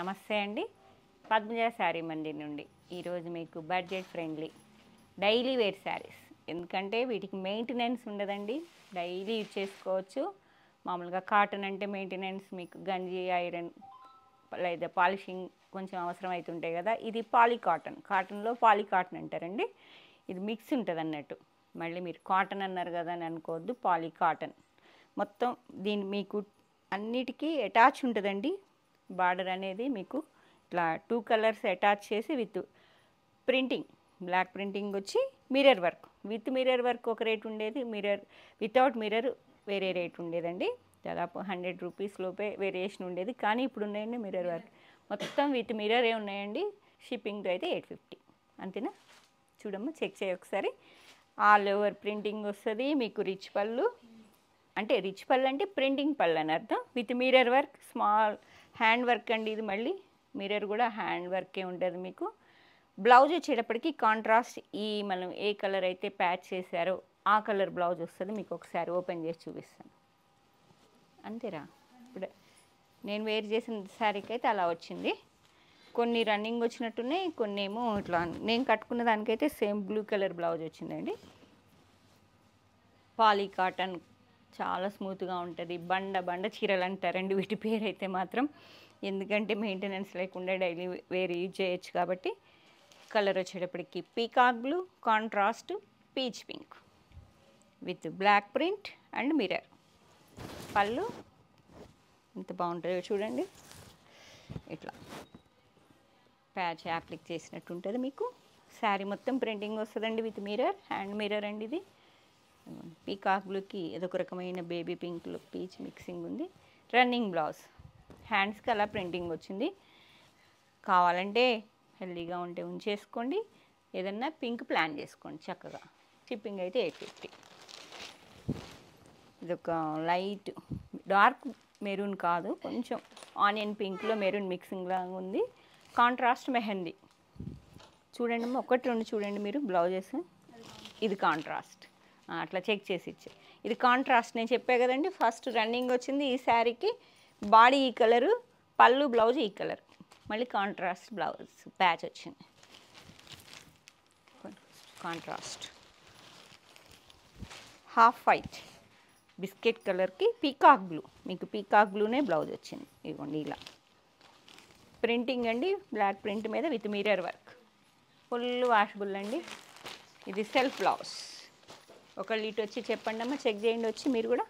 నమస్తే అండి. పద్మజ శారీ మందిర్ నుండి ఈరోజు మీకు budget friendly daily wear sarees. ఎందుకంటే వీటికి మెయింటెనెన్స్ ఉండదండి, డైలీ యూజ్ చేసుకోవచ్చు. మామూలుగా కాటన్ అంటే మెయింటెనెన్స్, మీకు గంజి ఐరన్ లేదా పాలిషింగ్ కొంచెం అవసరం అవుతుంటాయి కదా. ఇది పాలీ కాటన్, కాటన్లో పాలీ కాటన్ అంటారండి. ఇది మిక్స్ ఉంటుంది అన్నట్టు. మళ్ళీ మీరు కాటన్ అన్నారు కదా అని అనుకోవద్దు, పాలీ కాటన్. మొత్తం దీని మీకు అన్నిటికీ అటాచ్ ఉంటుందండి. బార్డర్ అనేది మీకు ఇట్లా 2 కలర్స్ అటాచ్ చేసి విత్ ప్రింటింగ్, బ్లాక్ ప్రింటింగ్ వచ్చి mirror work. With mirror work ఒక రేట్ ఉండేది, మిర్రర్ వితౌట్ మిర్రర్ వేరే రేట్ ఉండేదండి. దాదాపు 100 రూపీస్ లోపే వేరియేషన్ ఉండేది. కానీ ఇప్పుడు ఉన్నాయండి మిర్రర్ వర్క్ మొత్తం విత్ మిర్రరే ఉన్నాయండి. షిప్పింగ్ అయితే 850 అంతేనా? చూడమ్మా, చెక్ చేయ ఒకసారి. ఆల్ ఓవర్ ప్రింటింగ్ వస్తుంది మీకు. రిచ్ పళ్ళు అంటే రిచ్ పళ్ళు అంటే ప్రింటింగ్ పళ్ళు అని అర్థం. With mirror work, small hand work అండి. ఇది మళ్ళీ మిర్రర్ కూడా హ్యాండ్ వర్కే ఉంటుంది మీకు. బ్లౌజ్ వచ్చేటప్పటికి కాంట్రాస్ట్, ఈ మనం ఏ కలర్ అయితే ప్యాచ్ చేశారో ఆ కలర్ బ్లౌజ్ వస్తుంది మీకు. ఒకసారి ఓపెన్ చేసి చూపిస్తాను. అంతేరా? ఇప్పుడు నేను వేర్ చేసిన శారీకి అయితే అలా వచ్చింది. కొన్ని రన్నింగ్ వచ్చినట్టున్నాయి, కొన్ని ఏమో ఇట్లా. నేను కట్టుకున్న దానికైతే సేమ్ బ్లూ కలర్ బ్లౌజ్ వచ్చిందండి. పాలీ కాటన్ చాలా స్మూత్గా ఉంటుంది. బండ చీరలు అంటారండి వీటి పేరు అయితే మాత్రం. ఎందుకంటే మెయింటెనెన్స్ లేకుండా డైలీ వేర్ యూజ్ చేయొచ్చు కాబట్టి. కలర్ వచ్చేటప్పటికి peacock blue, contrast peach pink with black print and mirror. పళ్ళు ఎంత బాగుంటుందో చూడండి. ఇట్లా ప్యాచ్ అప్లిక్ చేసినట్టు ఉంటుంది మీకు. శారీ మొత్తం ప్రింటింగ్ వస్తుందండి విత్ మిర్రర్, హ్యాండ్ మిర్రర్ అండి ఇది. పీకాక్ బ్లూకి ఏదొక రకమైన బేబీ పింక్లో పీచ్ మిక్సింగ్ ఉంది. రన్నింగ్ బ్లౌజ్, హ్యాండ్స్కి అలా ప్రింటింగ్ వచ్చింది. కావాలంటే హెల్దీగా ఉంటే ఉంచేసుకోండి, ఏదన్నా పింక్ ప్లాన్ చేసుకోండి చక్కగా. షిప్పింగ్ అయితే 850. ఇదొక లైట్ డార్క్ మెరూన్ కాదు, కొంచెం ఆనియన్ పింక్లో మెరూన్ మిక్సింగ్ లాగా ఉంది. కాంట్రాస్ట్ మెహందీ చూడండి, ఒకటి రెండు చూడండి మీరు బ్లౌజెస్. ఇది కాంట్రాస్ట్, అట్లా చెక్ చేసి ఇచ్చే. ఇది కాంట్రాస్ట్ నేను చెప్పే కదండి. ఫస్ట్ రన్నింగ్ వచ్చింది ఈ శారీకి. బాడీ ఈ కలరు, పళ్ళు బ్లౌజ్ ఈ కలర్, మళ్ళీ కాంట్రాస్ట్ బ్లౌజ్ ప్యాచ్ వచ్చింది. కాంట్రాస్ట్ హాఫ్ వైట్ బిస్కెట్ కలర్కి పీకాక్ బ్లూ, మీకు పీకాక్ బ్లూనే బ్లౌజ్ వచ్చింది. ఇదిగోండి ఇలా ప్రింటింగ్ అండి, బ్లాక్ ప్రింట్ మీద with mirror work. Full washable అండి. ఇది సెల్ఫ్ బ్లౌజ్. ఒకళ్ళు ఇటు వచ్చి చెప్పండి అమ్మా, చెక్ చేయండి వచ్చి మీరు కూడా.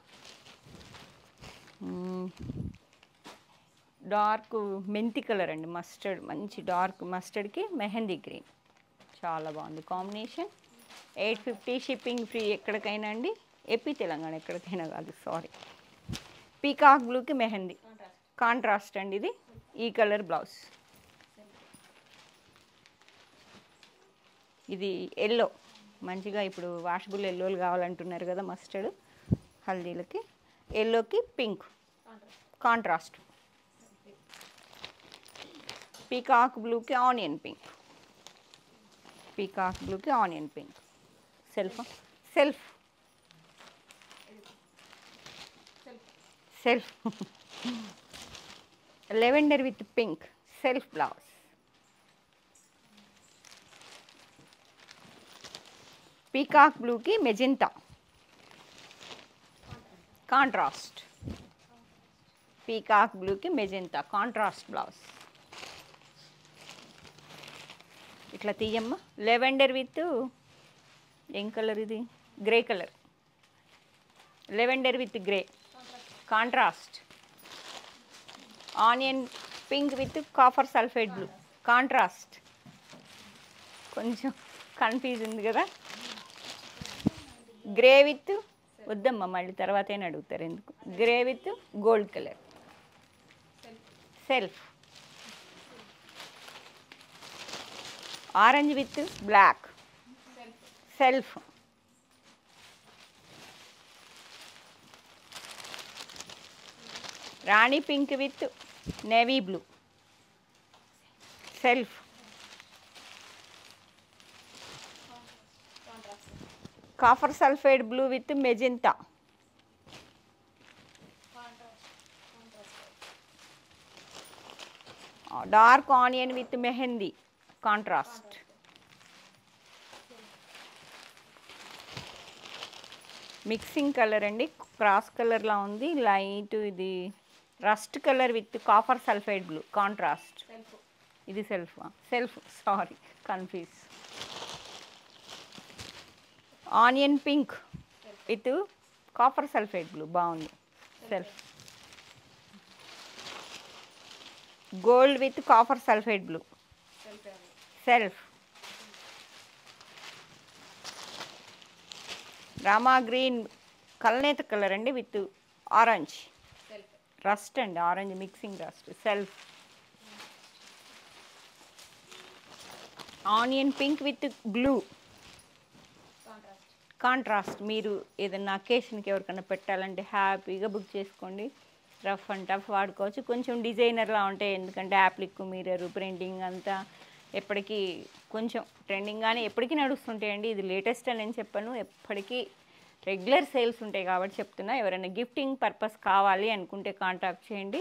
డార్క్ మెంతి కలర్ అండి, మస్టర్డ్, మంచి డార్క్ మస్టర్డ్కి మెహందీ గ్రీన్. చాలా బాగుంది కాంబినేషన్. 850 షిప్పింగ్ ఫ్రీ ఎక్కడికైనా అండి. ఏపీ తెలంగాణ ఎక్కడికైనా కాదు, సారీ. పీకాక్ బ్లూకి మెహందీ కాంట్రాస్ట్ అండి. ఇది ఈ కలర్ బ్లౌజ్. ఇది ఎల్లో, మంచిగా ఇప్పుడు వాషబుల్ ఎల్లోలు కావాలంటున్నారు కదా మస్టర్డ్ హల్దీలకి. ఎల్లోకి పింక్ కాంట్రాస్ట్. పీకాక్ బ్లూకి ఆనియన్ పింక్, పీకాక్ బ్లూకి onion pink. Self self self lavender with pink self blouse. Peacock బ్లూకి మెజెంటా కాంట్రాస్ట్, పీకాక్ బ్లూకి మెజెంటా కాంట్రాస్ట్ బ్లౌజ్. ఇట్లా తీయమ్మా. లెవెండర్ విత్ ఏం కలర్ ఇది? Grey colour. Lavender with grey contrast. Onion pink with copper sulphate blue contrast. కొంచెం confuse ఉంది కదా. Grey with వద్దమ్మా, మళ్ళీ తర్వాత అయినా అడుగుతారు ఎందుకు. Grey with gold colour self. Orange with black self. Rani pink with navy blue self. Copper sulphate blue with magenta dark onion with mehndi contrast. Mixing colour అండి, క్రాస్ కలర్లా ఉంది. లైట్ ఇది rust colour with copper sulphide blue contrast. ఇది self sorry confuse. Onion pink with copper sulphide blue బాగుంది. Self. Gold with copper sulphide blue self. Rama green కల్నేత colour అండి with orange rust అండి, orange mixing rust self. Onion pink with blue contrast. మీరు ఏదైనా అకేషన్కి ఎవరికైనా పెట్టాలంటే హ్యాపీగా బుక్ చేసుకోండి. రఫ్ అండ్ టఫ్ వాడుకోవచ్చు. కొంచెం డిజైనర్లా ఉంటాయి, ఎందుకంటే యాప్లిక్ మిర్రర్ ప్రింటింగ్ అంతా ఎప్పటికీ కొంచెం ట్రెండింగ్గానే ఎప్పటికీ నడుస్తుంటాయండి. ఇది లేటెస్ట్ అని నేను చెప్పాను, ఎప్పటికీ రెగ్యులర్ సేల్స్ ఉంటాయి కాబట్టి చెప్తున్నా. ఎవరైనా గిఫ్టింగ్ పర్పస్ కావాలి అనుకుంటే కాంటాక్ట్ చేయండి.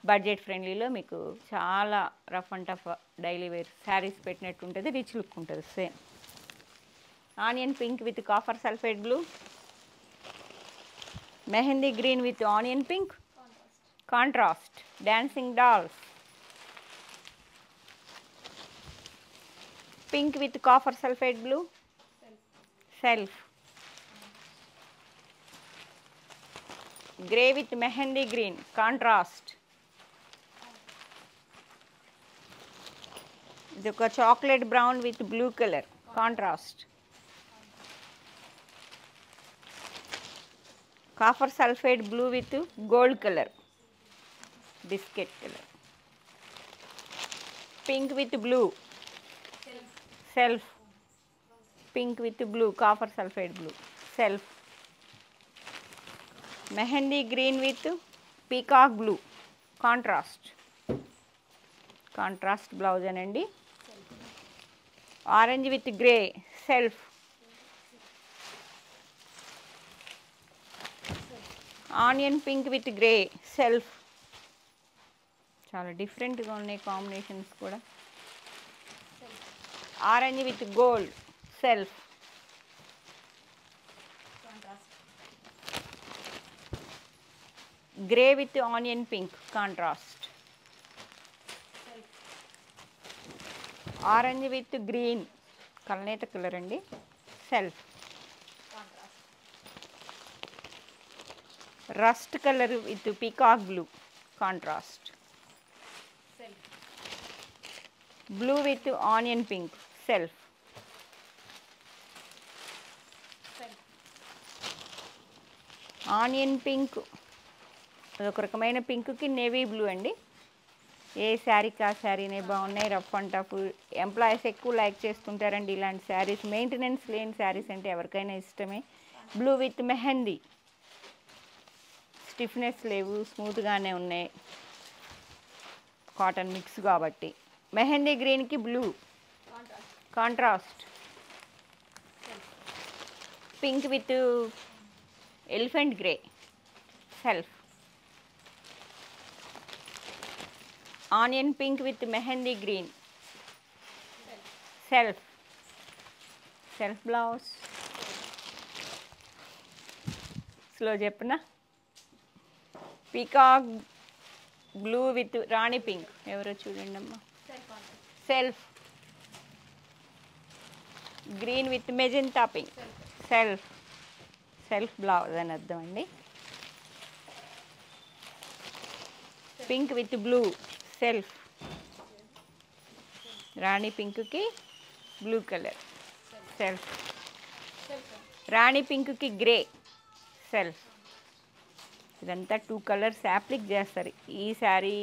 బడ్జెట్ ఫ్రెండ్లీలో మీకు చాలా rough and tough daily wear sarees పెట్టినట్టు ఉంటుంది, రిచ్ లుక్ ఉంటుంది. Same onion pink with copper sulphide blue, mehndi green with onion pink contrast. Dancing dolls pink with copper sulphide blue self. Grey with mehndi green contrast. ఇది ఒక chocolate brown with blue colour contrast. Copper sulphide blue with gold colour biscuit colour. Pink with blue self. Pink with blue copper sulphide blue self. Mehndi green with peacock blue contrast. Contrast blouse అనండి. Orange with grey self. Onion pink with grey self. చాలా డిఫరెంట్గా ఉన్నాయి combinations కూడా. Orange with gold self. Grey with onion pink contrast. Orange with green కల్నేత colour అండి self. Rust colour with peacock blue contrast. Blue with onion pink self. Onion pink అదొక రకమైన పింక్కి navy blue అండి. ఏ శారీకి ఆ శారీనే బాగున్నాయి. రఫ్ అండ్ టఫ్ ఎంప్లాయీస్ ఎక్కువ లైక్ చేస్తుంటారండి ఇలాంటి శారీస్. మెయింటెనెన్స్ లేని శారీస్ అంటే ఎవరికైనా ఇష్టమే. బ్లూ విత్ మెహందీ స్టిఫ్నెస్ లేవు, స్మూత్గానే ఉన్నాయి, కాటన్ మిక్స్ కాబట్టి. మెహందీ గ్రీన్కి blue contrast. Pink with elephant grey self. Onion pink with mehndi green self. Self blouse slow చెప్పనా. Peacock blue with rani pink ఎవరో చూడండి అమ్మా self. Green with magenta pink self. Self blouse అని అర్థం అండి. Pink with blue self. Rani పింక్కి blue colour self. Rani పింక్కి grey self. ఇదంతా 2 కలర్స్ యాప్లిక్ చేస్తారు. ఈ శారీ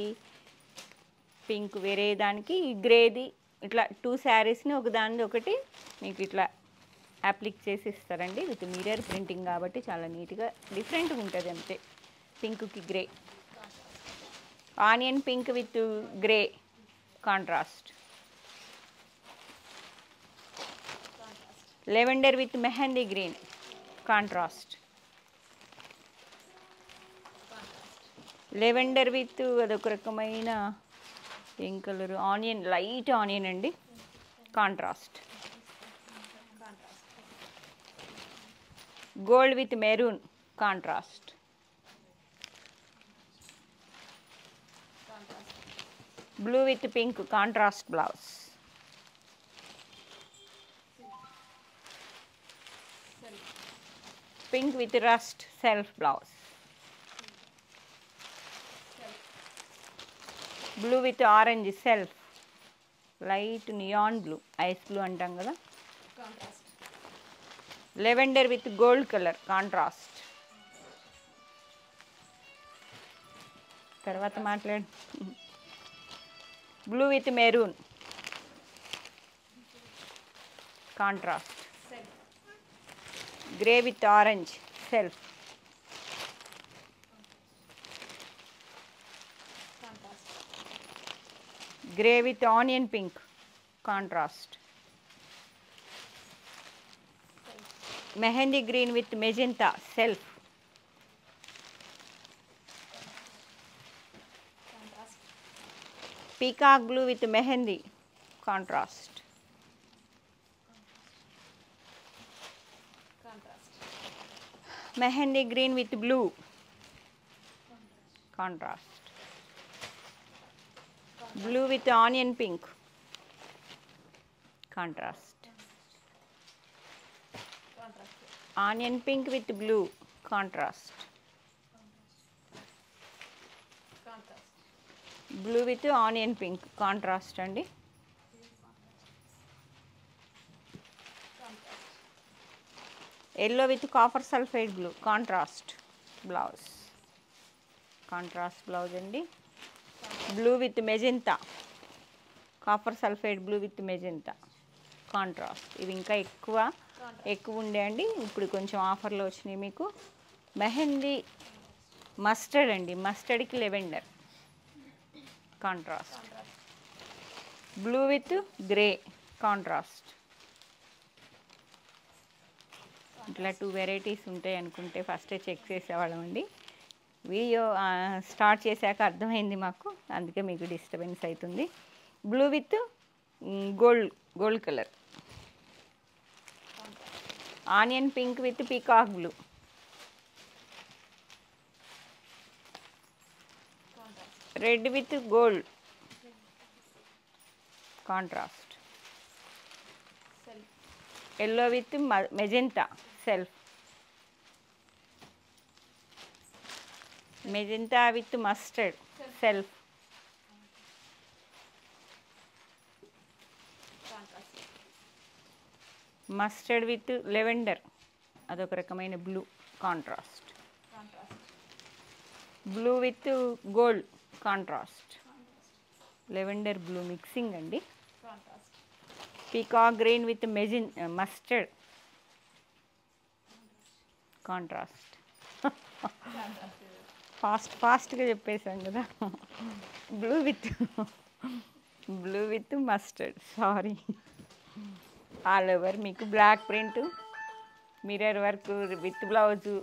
పింక్ వేరే దానికి, ఈ గ్రేది ఇట్లా 2 శారీస్ని ఒకదానిది ఒకటి మీకు ఇట్లా అప్లిక్ చేసి ఇస్తారండి. విత్ మిర్రర్ ప్రింటింగ్ కాబట్టి చాలా నీట్గా డిఫరెంట్గా ఉంటుంది అంతే. పింక్కి grey. Onion pink with grey contrast. Lavender with mehndi green contrast. Lavender with అదొక రకమైన pink colour onion, light onion అండి, contrast. Gold with maroon, contrast. Blue with pink, contrast blouse. Pink with rust, self blouse. Blue with orange, self. Light neon blue, ice blue అంటాం కదా. Lavender with gold colour, contrast. తర్వాత మాట్లాడు. Blue with maroon, contrast. Grey with orange, self. Grey with onion pink, contrast. Mehndi green with magenta, self. Peacock blue with mehndi, contrast. Mehndi green with blue, contrast. Blue with onion pink, contrast. Onion pink with blue, contrast. Blue with onion pink, contrast అండి. Yellow with copper sulphide blue, contrast blouse. Contrast blouse అండి. Blue with magenta, copper sulphide blue with magenta, contrast. ఇవి ఇంకా ఎక్కువ ఉండే అండి, ఇప్పుడు కొంచెం ఆఫర్లో వచ్చినాయి మీకు. మెహందీ మస్టర్డ్ అండి, మస్టర్డ్కి lavender, contrast. Blue with grey, contrast. ఇట్లా 2 వెరైటీస్ ఉంటాయి అనుకుంటే ఫస్టే చెక్ చేసేవాళ్ళం అండి. వీడియో స్టార్ట్ చేశాక అర్థమైంది మాకు, అందుకే మీకు డిస్టర్బెన్స్ అవుతుంది. Blue with gold colour. Onion pink with peacock blue. Red with gold, contrast. Yellow with magenta, self. Magenta with mustard, self. Mustard with lavender, అదొక రకమైన blue, contrast. Blue with gold, contrast. Lavender blue mixing అండి. Peacock green with mustard, contrast. ఫాస్ట్గా చెప్పేసాం కదా. Blue with mustard, sorry. All over మీకు black print, mirror work with blouse,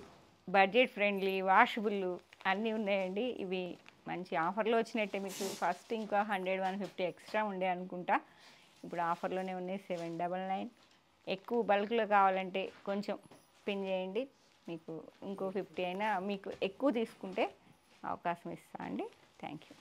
budget friendly, washable అన్నీ ఉన్నాయండి. ఇవి మంచి ఆఫర్లో వచ్చినట్టే మీకు. ఫస్ట్ ఇంకా 100-150 ఎక్స్ట్రా ఉండే అనుకుంటా, ఇప్పుడు ఆఫర్లోనే ఉన్నాయి. 799. ఎక్కువ బల్క్లో కావాలంటే కొంచెం పిన్ చేయండి, మీకు ఇంకో 50 అయినా మీకు ఎక్కువ తీసుకుంటే అవకాశం ఇస్తా అండి. Thank you.